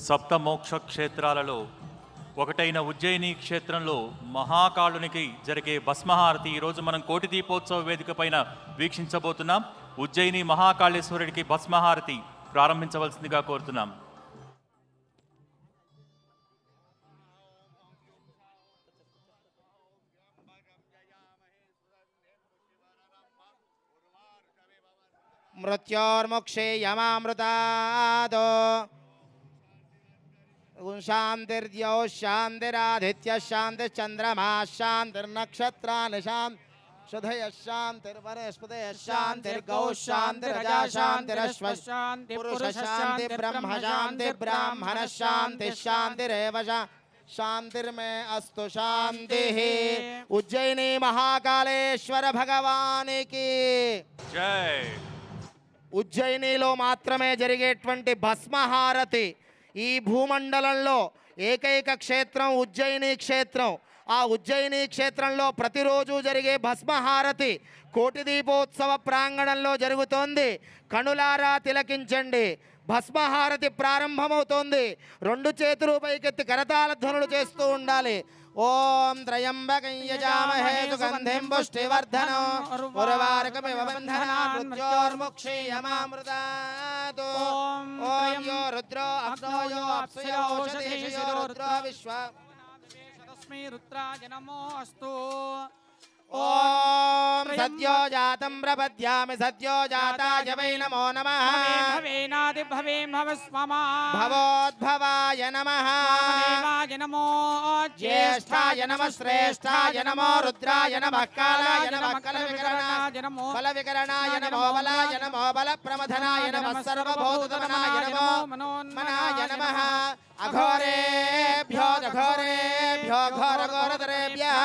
సప్త మోక్ష క్షేత్రాలలో ఒకటైన ఉజ్జయిని క్షేత్రంలో మహాకాళునికి జరిగే భస్మహారతి ఈరోజు మనం కోటి దీపోత్సవ వేదిక పైన వీక్షించబోతున్నాం. ఉజ్జయిని మహాకాళేశ్వరుడికి భస్మహారతి ప్రారంభించవలసిందిగా కోరుతున్నాం. మృత్యోర్ముక్షే యమామృతాదో శాంతిర్ద్యౌ శాంతిరాదిత్య శాంతిశ్చంద్రమా శాంతిర్నక్షత్రాని శాంతిర్షధయ శాంతిర్వనస్పతే శాంతిర్గౌ శాంతిరజా శాంతిరశ్వ పురుష శాంతి బ్రహ్మ శాంతి బ్రాహ్మణ శాంతి శాంతిరేవ శాంతిర్మే అస్తు శాంతి. ఉజ్జయిని మహాకాళేశ్వర భగవానికి జై. ఉజ్జయినిలో మాత్రమే జరిగేటువంటి భస్మహారతి ఈ భూమండలంలో ఏకైక క్షేత్రం ఉజ్జయిని క్షేత్రం. ఆ ఉజ్జయిని క్షేత్రంలో ప్రతిరోజు జరిగే భస్మహారతి కోటి దీపోత్సవ ప్రాంగణంలో జరుగుతోంది. కనులారా తిలకించండి. భస్మహారతి ప్రారంభమవుతోంది. రెండు చేతులు పైకెత్తి కరతాళ ధ్వనులు చేస్తూ ఉండాలి. ఓం త్రయంబకం యజామహే సుగంధిం పుష్టివర్ధనం ఉర్వారుకమివ బంధనాన్ మృత్యోర్ముక్షీయమామృతాత్. ఓం యో రుద్రో అగ్నో యో అప్సయో ఓషధీషయో రుద్రో విశ్వ తస్మై రుద్రాయ నమో అస్తు. ఓం సద్యో జాతం ప్రపద్యామి సద్యో జాతాయ వై నమో నమః. భవేనాది భవేం భవస్వమా భవోద్భవాయ నమః. దేవాయ నమో జ్యేష్ఠాయ నమః శ్రేష్ఠాయ నమో రుద్రాయ నమః కాలాయ నమః కలవికరణాయ నమో బలవికరణాయ నమో బలాయ నమో బలప్రమథనాయ నమః సర్వభూతగమనాయ నమో మనోన్మనాయ నమః. అఘోరేభ్యో ఘోరేభ్యో ఘోరఘోరతరేభ్యః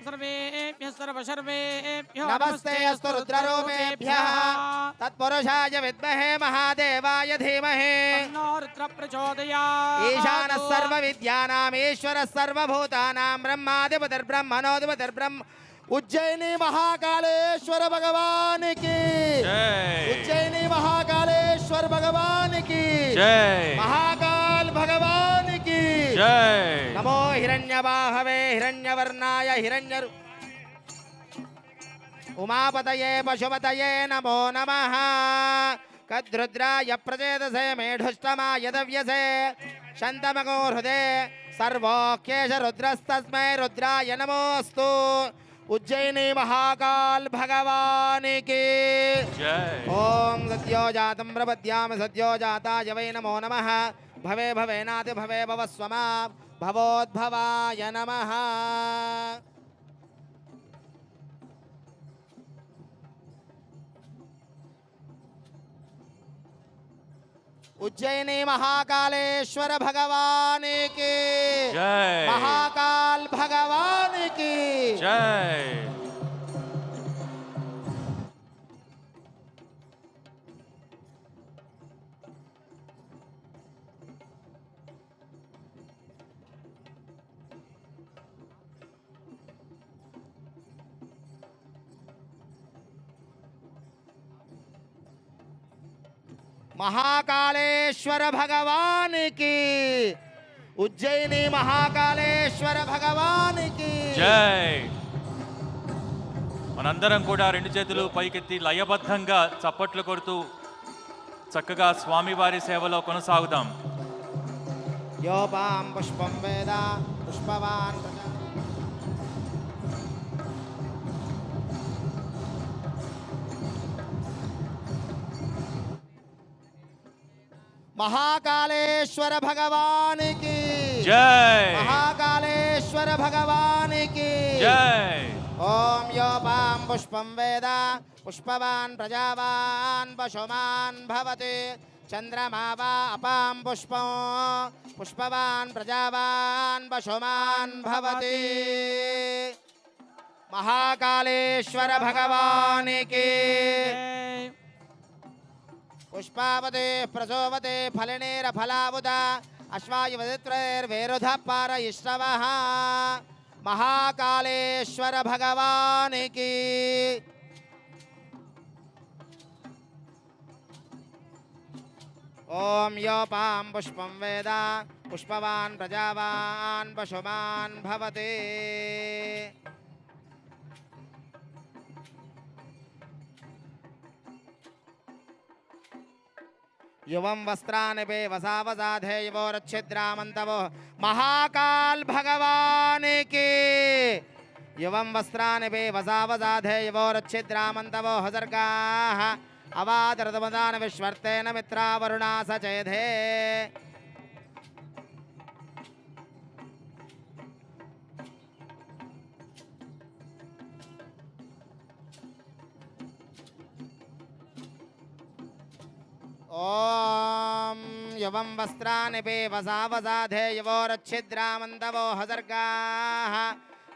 సర్వేభ్యః సర్వసర్వేభ్యో నమస్తే అస్తు రుద్రరూపేభ్యః. తత్పురుషాయ విద్మహే మహాదేవాయ ధీమహి తన్నో రుద్ర ప్రచోదయాత్. ఈశానः సర్వవిద్యానాం ఈశ్వరः సర్వభూతానాం బ్రహ్మాధిపతిర్బ్రహ్మణోధిపతిర్బ్రహ్మ. ఉజ్జయిని మహాకాళేశ్వర భగవానికి ఉజ్జయిని మహాకాళేశ్వర భగవానికి మహాకాల్ భగవానికి నమో హిరణ్యబాహవే హిరణ్యవర్ణాయ హిరణ్యరు ఉమాపతయే పశుపతయే నమో నమః. కద్రుద్రాయ ప్రచేదసే మేఢుష్టమాయ దవ్యసే శంతమగో హృదే సర్వోఖ్యేష రుద్రస్తస్మై రుద్రాయ నమోస్తు. ఉజ్జయిని మహాకాల్ భగవానికి ఓం సద్యో జాతం ప్రపద్యామి సద్యో జాతాయ వై నమో నమః. భవే భవేనాతి భవే భవస్వమా భవోద్భవాయ నమః. ఉజ్జయిని మహాకాళేశ్వర భగవానికి మహాకాల్ భగవానికి జై. మహాకాళేశ్వర భగవానికి ఉజ్జయిని మహాకాళేశ్వర భగవానికి జై. మనందరం కూడా రెండు చేతులు పైకెత్తి లయబద్ధంగా చప్పట్లు కొడుతూ చక్కగా స్వామివారి సేవలో కొనసాగుదాం. యోపాం పుష్పం వేద పుష్పవాన్ మహాకాళేశ్వర భగవానికి జై. మహాకాళేశ్వర భగవానికి జై. ఓం యోపాం పుష్పం వేద పుష్పవాన్ ప్రజావాన్ పశుమాన్ భవతి చంద్రమా వా అపాం పుష్పం పుష్పవాన్ ప్రజావాన్ పశుమాన్ భవతి. మహాకాళేశ్వర భగవానికి పుష్పావతే ప్రసోవతే ఫలినేర ఫలావుద అశ్వాయువదిత్రైర్వేరుధ పారయిష్ణవః. మహాకాళేశ్వర భగవానికి ॐ योपां पुष्पं वेद पुष्पवान् प्रजावान् पशुमान् भवति। युवं वस्त्रानि पे वसावसाधे युवोरच्छिद्रामन्तवो महाकाल भगवान की। युवं वस्त्रानि पे वसावसाधे युवोरच्छिद्रामन्तवो हसर्गाः अवादरदमदान विश्वर्तेन मित्रावरुणा सचेधे। ॐ युवं वस्त्रानि पे वसावसाधे युवोरच्छिद्रामन्तवो हसर्गाः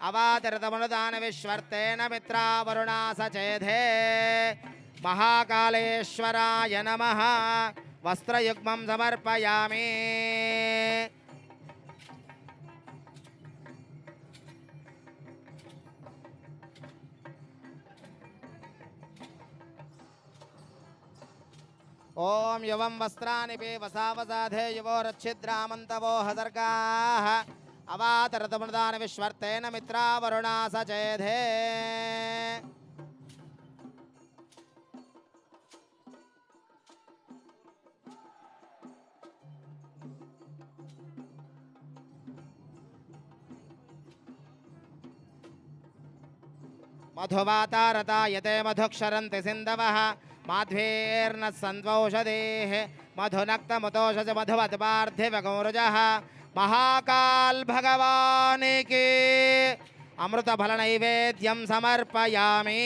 अवातिरतमनुदान विश्वर्तेन मित्रावरुणा सचेधे। महाकालेश्वराय नमः। वस्त्रयुग्मं समर्पयामि। ॐ युवं वस्त्रानि पे वसावसाधे युवोरच्छिद्रामन्तवो हसर्गाः अवातरतमनुदान विश्वर्तेन मित्रावरुणा सचेधे। मधुवातारता यते मधुक्षरन्ति सिन्धवः माध्वेर्न सन्त्वौषधेः मधुनक्तमुतोषज मधुवत्पार्थिवगौरजः। महाकाल भगवान की अमृत फल नैवेद्यं समर्पयामि।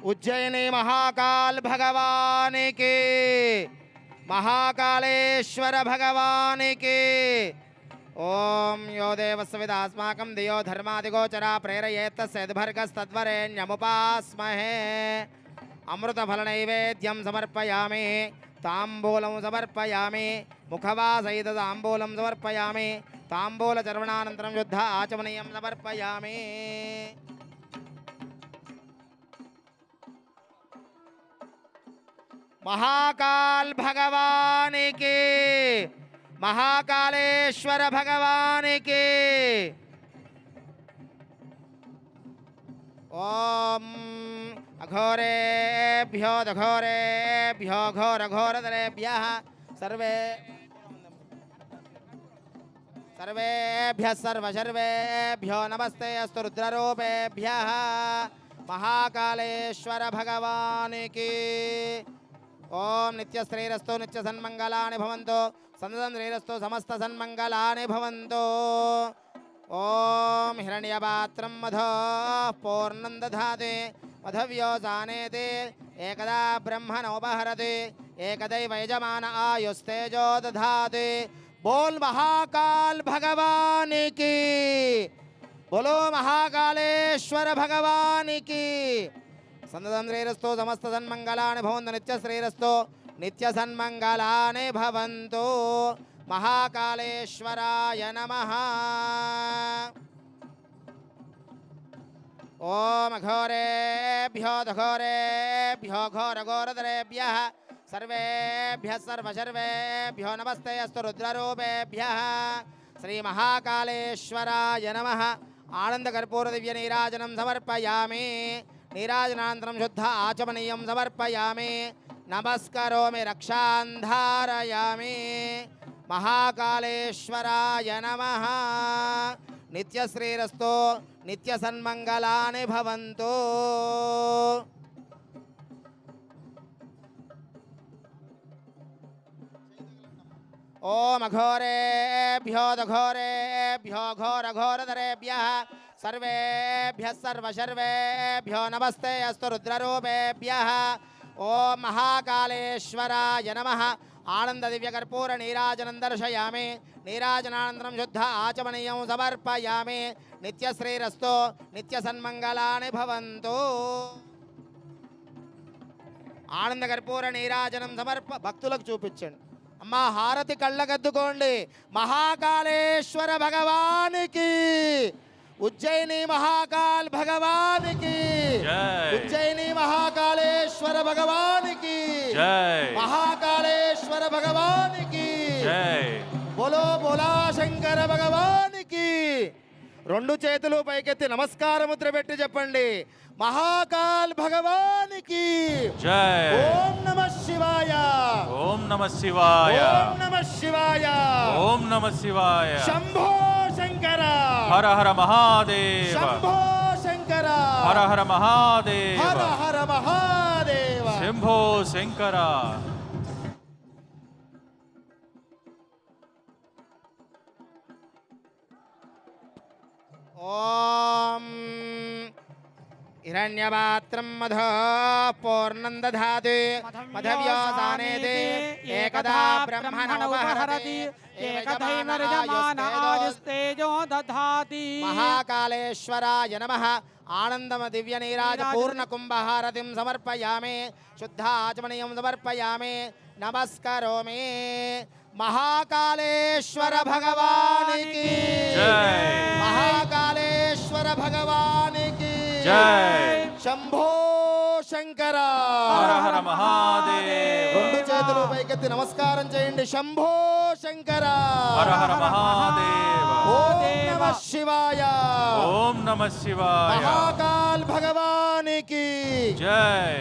उज्जयिनी महाकाल भगवान की। महाकालेश्वर भगवान की। ओम यो देवस्विदास्माकं दियो धर्मादिगोचरा प्रेरयेत् तस्यद्भर्गस्तद्वरेण्यमुपास्महे। अमृतफलनैवेद्यं समर्पयामि। ताम्बूलं समर्पयामि। मुखवासहित ताम्बूलं समर्पयामि। ताम्बूलचर्वणानन्तरं शुद्ध आचमनीयं समर्पयामि। महाकाल भगवान की। महाकालेश्वर भगवान की। ओम अघोरेभ्यो दघोरेभ्यो घोरघोरधरेभ्यः सर्वेभ्यः सर्वशर्वेभ्यो नमस्ते अस्तु रुद्ररूपेभ्यः। महाकालेश्वर भगवान की। ओम नित्यश्रीरस्तु नित्यसन्मंगलानि भवन्तु। सन्ततश्रीरस्तु समस्त सन्मंगलानि भवन्तु। ओम हिरण्यपात्रं मधोः पूर्णं दधाति मधव्योजानेति एकदा ब्रह्मणोपहरति एकदैव यजमान आयुस्तेजो दधाति। बोल महाकाल भगवान की। बोलो महाकालेश्वर भगवान की। सन्ततं श्रीरस्तु समस्त सन्मंगलानि भवन्तु। नित्यश्रीरस्तु नित्यसन्मंगलानि भवन्तु। महाकालेश्वराय नमः। ओम घोरेभ्यो दघोरेभ्यो घोरघोरधरेभ्यः सर्वेभ्यः सर्वशर्वेभ्यो नमस्ते अस्तु रुद्ररूपेभ्यः। श्री महाकालेश्वराय नमः। आनंदकर्पूर दिव्य नीराजनं समर्पयामि। नीराजनानन्तरं शुद्ध आचमनीयं समर्पयामि। नमस्करोमि रक्षां धारयामि। महाकालेश्वराय नमः। नित्यश्रीरस्तु नित्यसन्मंगलानि भवन्तु। ओम अघोरेभ्यो दघोरेभ्यो घोरघोरधरेभ्यः सर्वेभ्यः सर्वशर्वेभ्यो नमस्ते अस्तु रुद्ररूपेभ्यः। ओम महाकालेश्वराय नमः। आनंद दिव्य कर्पूर नीराजनं दर्शयामि। नीराजनानन्तरं शुद्ध आचमनीयं समर्पयामि। नित्यश्रीरस्तु नित्यसन्मंगलानि भवन्तु। ఆనంద కర్పూర నీరాజనం భక్తులకు చూపించండి. అమ్మా హారతి కళ్ళకద్దుకోండి. మహాకాళేశ్వర భగవానికి, ఉజ్జయిని మహాకాల్ భగవానికి, జై. ఉజ్జయిని మహాకాళేశ్వర భగవానికి, జై. మహాకాళేశ్వర భగవానికి, జై. బోలో బోలా శంకర భగవానికి. రెండు చేతులు పైకెత్తి నమస్కార ముద్ర పెట్టి చెప్పండి. మహాకాల్ భగవానికి జై. ఓం నమ శివాయ, ఓం నమ శివాయ, ఓం నమ శివాయ, ఓం నమ శివాయ. శంభో శంకర, హర హర మహాదేవ, శంభో శంకర, హర హర మహాదేవ, హర హర మహాదేవ. శంభో శంకర. ఓం హిరణ్యపాత్రం మధో పూర్ణం దధాతి మధవ్యోసానేతి ఏకదా బ్రహ్మణోపహరతి ఏకధైర్యమానాదిస్తేజో దధాతి. మహాకాళేశ్వరాయ నమః. ఆనందమ దివ్య నీరాజ పూర్ణ కుంభహారతిం సమర్పయామి, శుద్ధాచమనీయం సమర్పయామి, నమస్కరోమి. మహాకాళేశ్వర భగవానికి జై. మహాకాళేశ్వర భగవానికి జై. శంభో శంకర, హర హర మహాదేవ, రెండు చేతులు పైకెత్తి నమస్కారం చేయండి. శంభో శంకర, హర హర మహాదేవ, ఓం నమ శివాయ, ఓం నమ శివాయ. మహాకాల్ భగవానికి జై.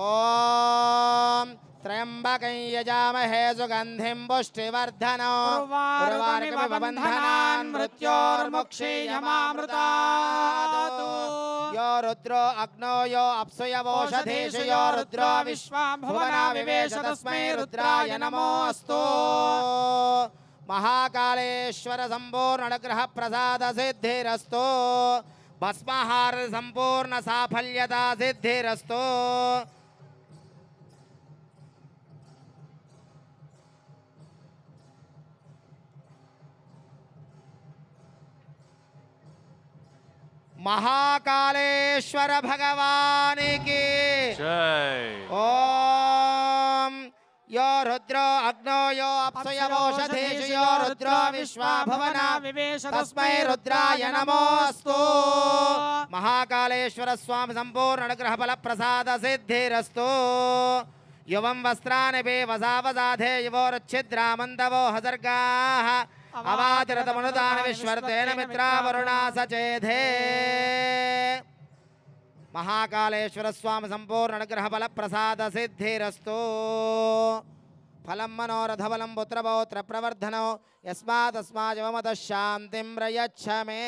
ఓం త్ర్యంబకం యజామహే సుగంధిం పుష్టివర్ధనం ఉర్వారుకమివ బంధనాన్ మృత్యోర్ముక్షీయమామృతాత్. యో రుద్రో అగ్నో యో అప్సయవోషధేషు యో రుద్రో విశ్వభువనా వివేశ తస్మై రుద్రాయ నమోऽस्तु. మహాకాళేశ్వర సంపూర్ణ అనుగ్రహ ప్రసాద సిద్ధిరస్తు. భస్మహార సంపూర్ణ సాఫల్యత సిద్ధిరస్తు. మహాకాళేశ్వర భగవానికి జై. ఓం యో రుద్రో అగ్నో యో అప్సయవోషధేషు యో రుద్రో విశ్వభువనా వివేశ తస్మై రుద్రాయ నమోऽस्तु. మహాకాళేశ్వర స్వామి సంపూర్ణ అనుగ్రహ ఫల ప్రసాద సిద్ధిరస్తు. యువం వస్త్రాని వసావసాధే యువోరుచ్ఛిద్రామంతవో హసర్గాః అవాతిరతమనుదాన విశ్వర్తేన మిత్రావరుణా సచేధే. మహాకాళేశ్వర స్వామి సంపూర్ణ అనుగ్రహ ఫల ప్రసాద సిద్ధిరస్తు. ఫలం మనోరథబలం పుత్రపౌత్ర ప్రవర్ధనో యస్మాతస్మాజమత శాంతిం ప్రయచ్చ మే.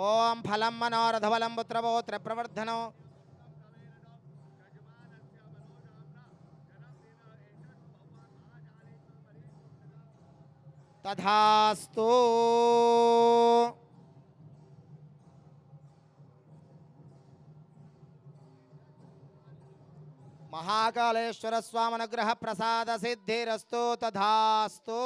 ఓం ఫలం మనోరథబలం పుత్రపౌత్ర ప్రవర్ధనో తథాస్తు. మహాకాళేశ్వర స్వామి అనుగ్రహ ప్రసాద సిద్ధిరస్తు. తథాస్తు.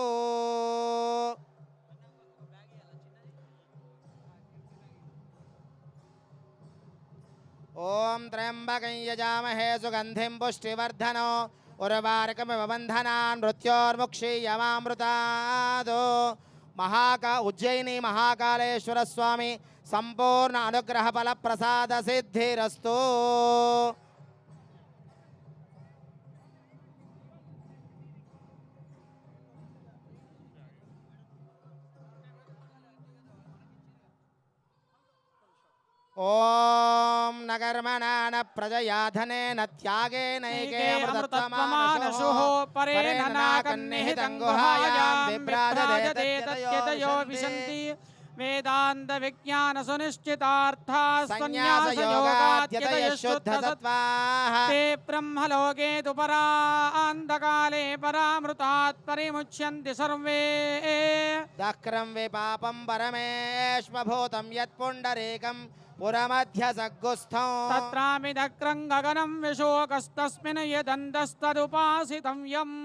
ఓం త్ర్యంబకం యజామహే సుగంధిం పుష్టివర్ధనో ఉర్వారుకమివ బంధనాన్ మృత్యోర్ముక్షీయమామృతాత్. ఉజ్జయిని మహాకాళేశ్వర స్వామి సంపూర్ణ అనుగ్రహ ఫల ప్రసాద సిద్ధిరస్తు. ఓం నగర్మణాన ప్రజయాధనేన త్యాగేనైకే అమృతత్వమానశుః పరేణ నాకన్నిహితం గుహాయాం విభ్రాజతే తత్యతయో విశంతి వేదాంత విజ్ఞాన సునిశ్చితార్థ సన్యాస యోగాద్యతయ శుద్ధ సత్వాః ते ब्रह्मलोके तु परान्तकाले परामृतात् परिमुच्यन्ति सर्वे దక్రం విపాపం పరమేశ్వభూతం యత్పుండరీకం పురమధ్య సగ్గుస్థం तत्रापि दक्रं गगनं विशोकस्तस्मिन् यदन्तस्तदुपासितं यम्